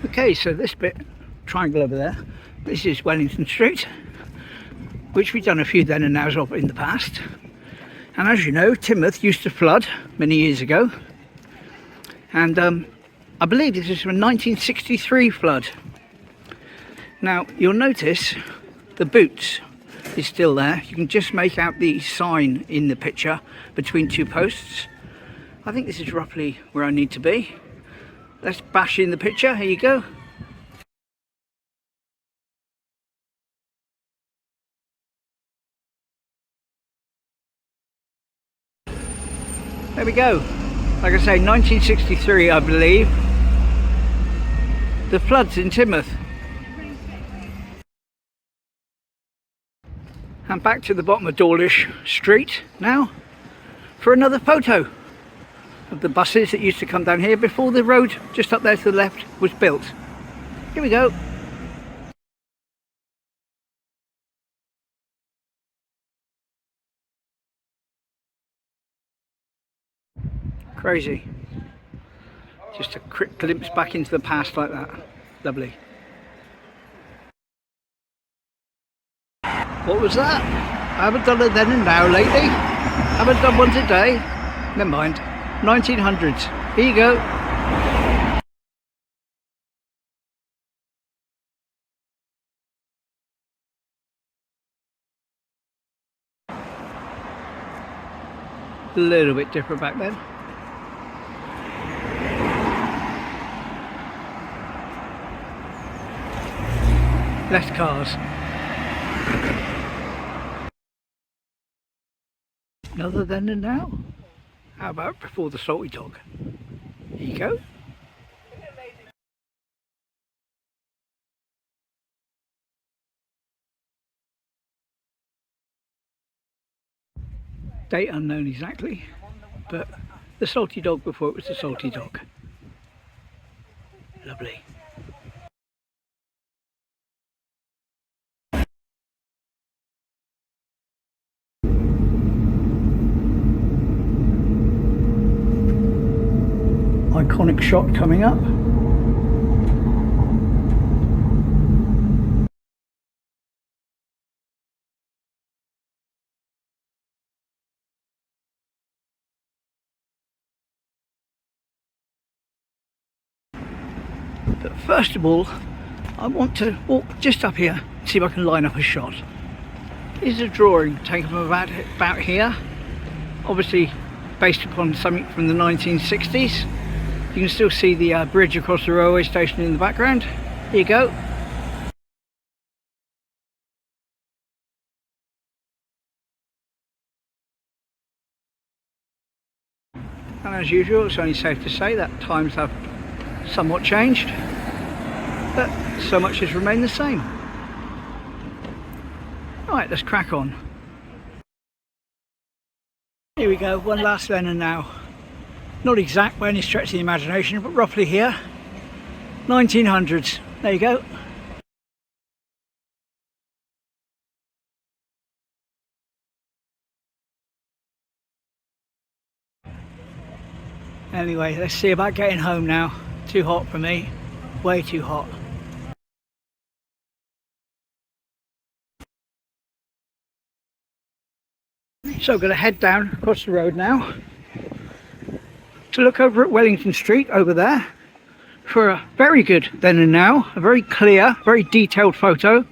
Okay, so this bit, triangle over there, this is Wellington Street, which we've done a few then and nows of in the past. And as you know, Teignmouth used to flood many years ago. And I believe this is from 1963 flood. Now, you'll notice the boots is still there. You can just make out the sign in the picture between two posts. I think this is roughly where I need to be. Let's bash in the picture. Here you go. There we go. Like I say, 1963, I believe. The floods in Teignmouth. And back to the bottom of Dawlish Street now for another photo of the buses that used to come down here before the road just up there to the left was built. Here we go. Crazy. Just a quick glimpse back into the past like that. Lovely. What was that? I haven't done it then and now lately. I haven't done one today. Never mind. 1900s. Here you go. A little bit different back then. Less cars. Another then and now. How about before the salty dog? Here you go. Date unknown exactly, but the salty dog before it was the salty dog. Lovely. Iconic shot coming up. But first of all, I want to walk just up here, see if I can line up a shot. Here's a drawing taken from about here, obviously based upon something from the 1960s. You can still see the bridge across the railway station in the background. Here you go. And as usual, it's only safe to say that times have somewhat changed, but so much has remained the same. Right, let's crack on. Here we go, one last then and now. Not exact by any stretch of the imagination, but roughly here. 1900s. There you go. Anyway, let's see about getting home now. Too hot for me. Way too hot. So I'm going to head down across the road now to look over at Wellington Street over there for a very good then and now, a very clear, very detailed photo,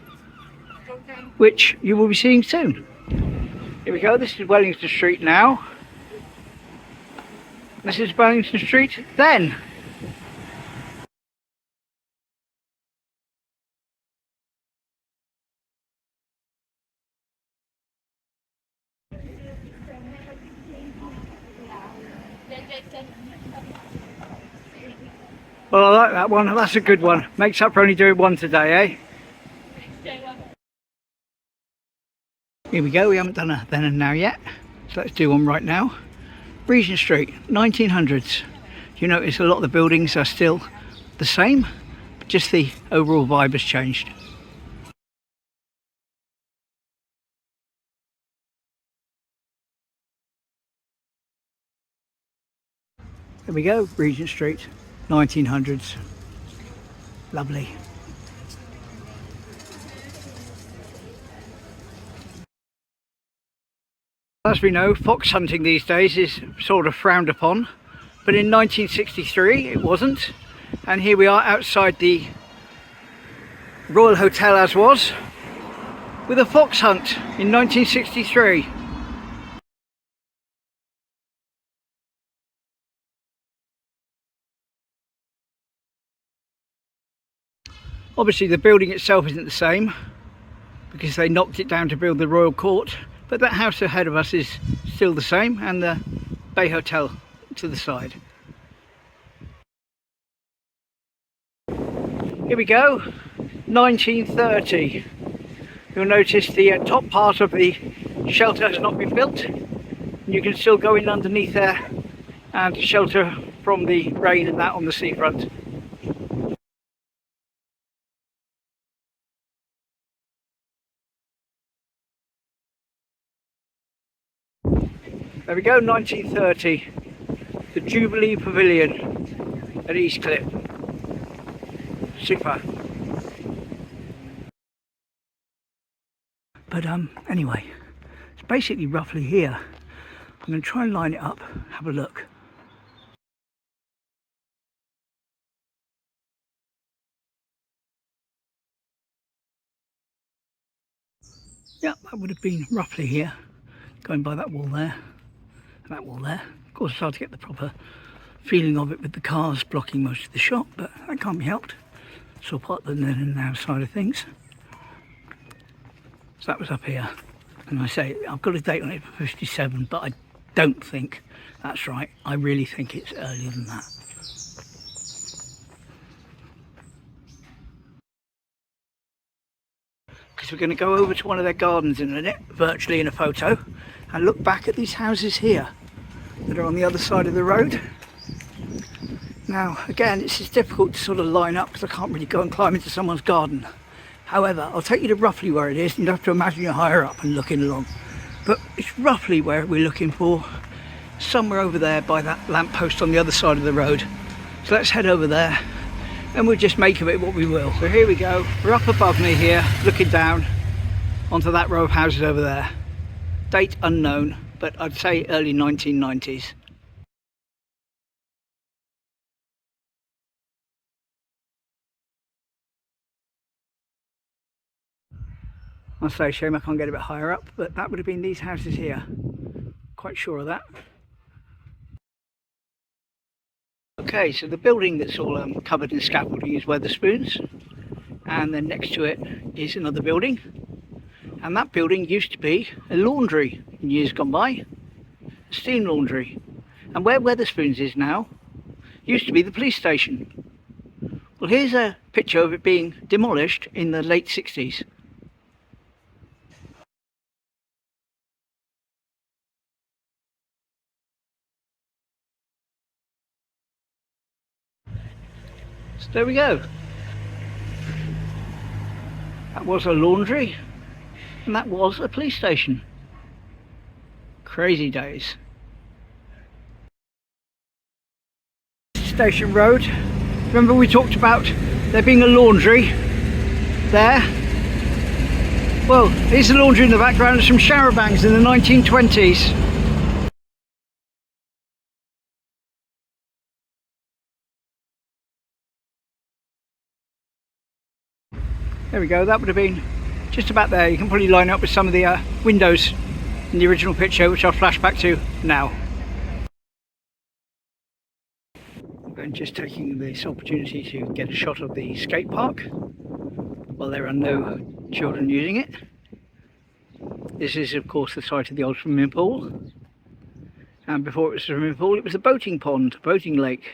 which you will be seeing soon. Here we go, this is Wellington Street now. This is Wellington Street then. Well, I like that one. That's a good one. Makes up for only doing one today, eh? Here we go. We haven't done a then and now yet, so let's do one right now. Regents Street, 1900s. You notice a lot of the buildings are still the same, but just the overall vibe has changed. There we go, Regent Street, 1900s. Lovely. As we know, fox hunting these days is sort of frowned upon, but in 1963 it wasn't. And here we are outside the Royal Hotel as was, with a fox hunt in 1963. Obviously the building itself isn't the same because they knocked it down to build the Royal Court, but that house ahead of us is still the same, and the Bay Hotel to the side. Here we go, 1930. You'll notice the top part of the shelter has not been built. You can still go in underneath there and shelter from the rain and that on the seafront. There we go, 1930, the Jubilee Pavilion at Eastcliff. Super. But anyway, it's basically roughly here. I'm going to try and line it up, have a look. Yeah, that would have been roughly here, going by that wall there. That wall there. Of course, it's hard to get the proper feeling of it with the cars blocking most of the shop, but that can't be helped. It's all part of the then and now side of things. So that was up here, and I say I've got a date on it for 57, but I don't think that's right. I really think it's earlier than that. Because we're going to go over to one of their gardens in a minute, virtually in a photo, and look back at these houses here that are on the other side of the road. Now again, it's difficult to sort of line up because I can't really go and climb into someone's garden. However, I'll take you to roughly where it is. You'd have to imagine you're higher up and looking along, but it's roughly where we're looking for, somewhere over there by that lamppost on the other side of the road. So let's head over there and we'll just make of it what we will. So here we go, we're up above me here looking down onto that row of houses over there. Date unknown, but I'd say early 1990s. I'll say shame I can't get a bit higher up, but that would have been these houses here. Quite sure of that. Okay, so the building that's all covered in scaffolding is Wetherspoons, and then next to it is another building. And that building used to be a laundry in years gone by, a steam laundry. And where Wetherspoons is now, used to be the police station. Well, here's a picture of it being demolished in the late 60s. So there we go. That was a laundry. And that was a police station. Crazy days. Station Road. Remember we talked about there being a laundry there? Well, here's the laundry in the background. There's some shower bangs in the 1920s. There we go, that would have been just about there. You can probably line up with some of the windows in the original picture, which I'll flash back to now. I'm just taking this opportunity to get a shot of the skate park while there are no children using it. This is of course the site of the old swimming pool, and before it was a swimming pool it was a boating pond, boating lake.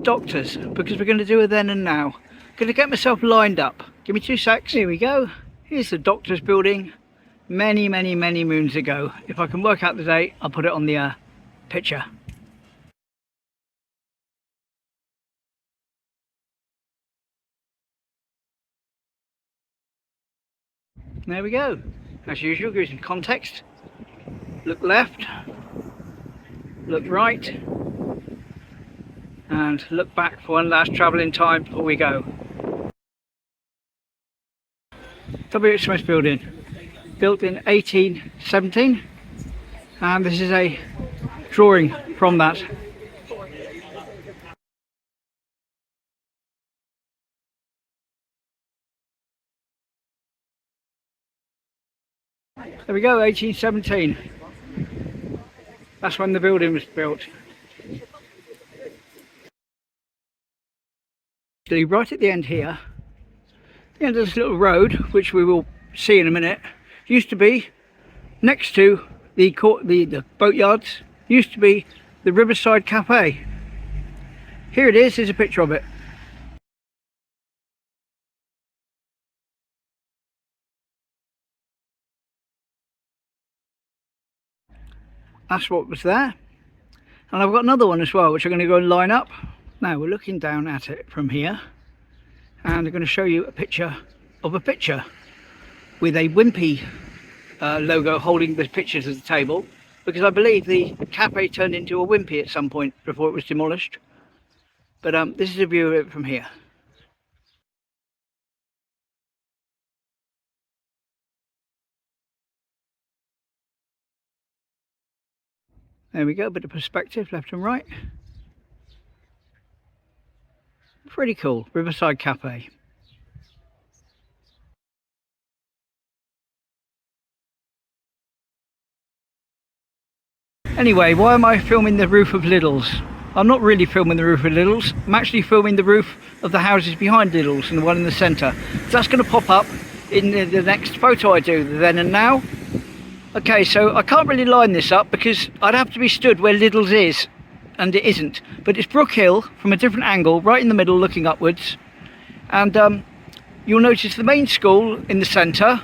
Doctors, because we're going to do a then and now. I'm going to get myself lined up. Give me 2 secs. Here we go. Here's the doctor's building many moons ago. If I can work out the date, I'll put it on the picture. There we go. As usual, give some context. Look left, look right, and look back for one last travelling time before we go. WHSmiths building, built in 1817, and this is a drawing from that. There we go, 1817. That's when the building was built. Right at the end here, the end of this little road, which we will see in a minute, used to be next to the boatyards, used to be the Riverside Cafe. Here it is, here's a picture of it. That's what was there. And I've got another one as well, which I'm going to go and line up. Now we're looking down at it from here, and I'm going to show you a picture of a picture with a Wimpy logo holding the pictures of the table, because I believe the cafe turned into a Wimpy at some point before it was demolished. But this is a view of it from here. There we go, a bit of perspective left and right. Pretty cool, Riverside Cafe. Anyway, why am I filming the roof of Lidl's? I'm not really filming the roof of Lidl's, I'm actually filming the roof of the houses behind Lidl's and the one in the centre. So that's going to pop up in the next photo I do, the then and now. Okay, so I can't really line this up because I'd have to be stood where Lidl's is, and it isn't. But it's Brook Hill from a different angle, right in the middle looking upwards. And you'll notice the main school in the centre.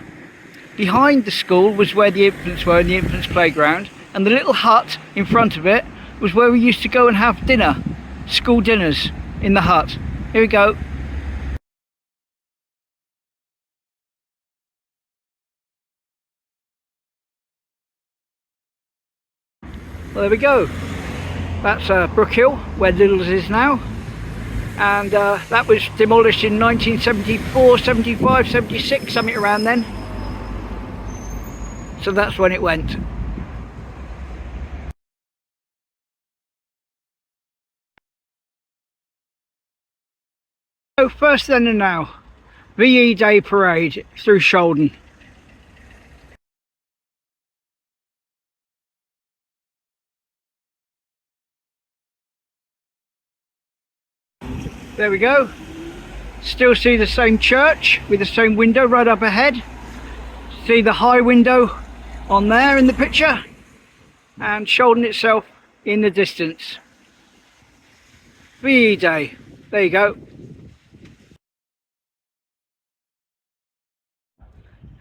Behind the school was where the infants were in the infants playground, and the little hut in front of it was where we used to go and have dinner, school dinners in the hut. Here we go. Well, there we go. That's Brook Hill, where Lidl's is now. And that was demolished in 1974, 75, 76, something around then. So that's when it went. So first then and now, VE Day Parade through Shaldon. There we go. Still see the same church with the same window right up ahead. See the high window on there in the picture, and Shaldon itself in the distance. VE Day. There you go.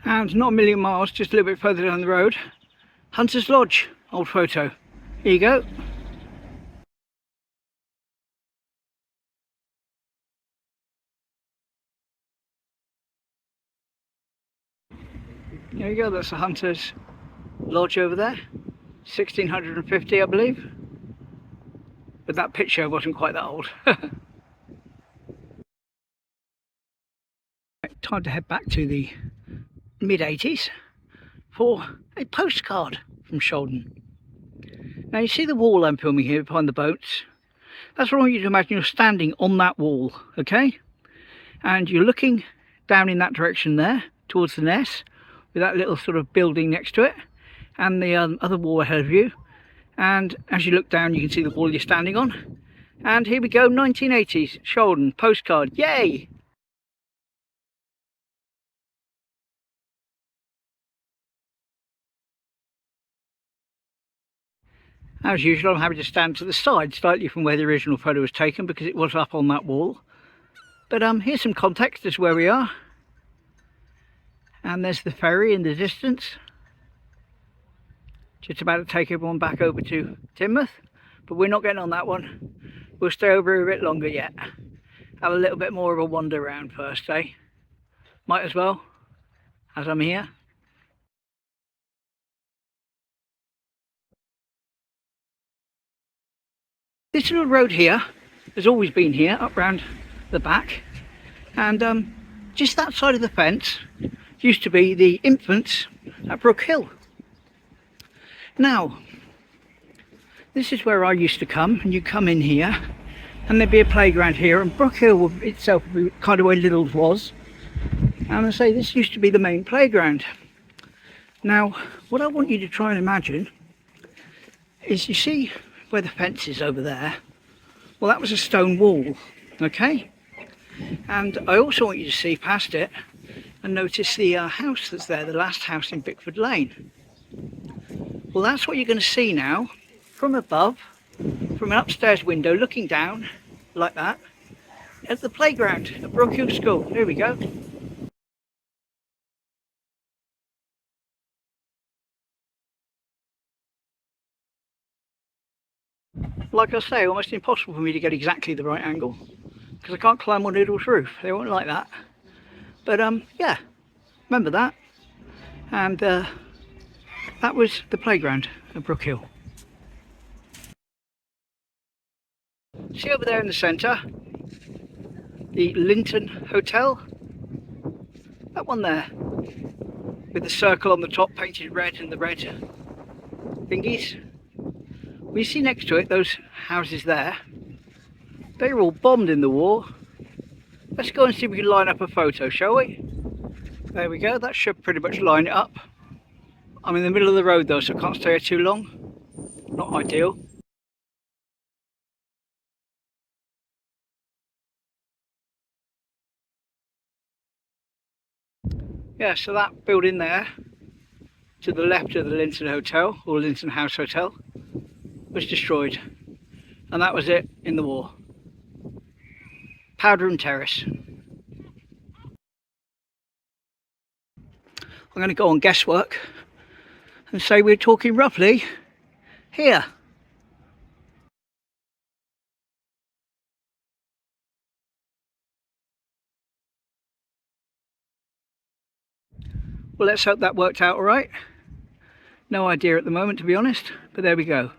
And not a million miles, just a little bit further down the road, Hunter's Lodge, old photo. Here you go. There you go, that's the Hunter's Lodge over there. 1650, I believe. But that picture wasn't quite that old. Time to head back to the mid-80s for a postcard from Shaldon. Now you see the wall I'm filming here behind the boats. That's what I want you to imagine. You're standing on that wall, okay? And you're looking down in that direction there, towards the Ness, with that little sort of building next to it, and the other wall ahead of you. And as you look down, you can see the wall you're standing on. And here we go, 1980s, Shaldon, postcard, yay! As usual, I'm happy to stand to the side slightly from where the original photo was taken because it was up on that wall. But here's some context as to where we are. And there's the ferry in the distance. just about to take everyone back over to Teignmouth, but we're not getting on that one. We'll stay over here a bit longer yet. Have a little bit more of a wander around first, eh? Might as well, as I'm here. This little road here has always been here, up round the back, and just that side of the fence used to be the infants at Brook Hill. Now, this is where I used to come, and you come in here, and there'd be a playground here, and Brook Hill itself would be kind of where Little's was. And I say this used to be the main playground. Now, what I want you to try and imagine is, you see where the fence is over there? Well, that was a stone wall, okay? And I also want you to see past it and notice the house that's there, the last house in Bickford Lane. Well, that's what you're going to see now from above, from an upstairs window, looking down like that at the playground at Brook Hill School. There we go. Like I say, almost impossible for me to get exactly the right angle because I can't climb on Little's roof. They won't like that. But yeah, remember that. And that was the playground at Brook Hill. See over there in the centre, the Lynton Hotel. That one there, with the circle on the top painted red and the red thingies. We see next to it those houses there. They were all bombed in the war. Let's go and see if we can line up a photo, shall we? There we go, that should pretty much line it up. I'm in the middle of the road though, so I can't stay here too long. Not ideal. Yeah, so that building there, to the left of the Lynton Hotel, or Lynton House Hotel, was destroyed. And that was it in the war. Powder and Terrace. I'm going to go on guesswork and say we're talking roughly here. Well, let's hope that worked out all right. No idea at the moment, to be honest, but there we go.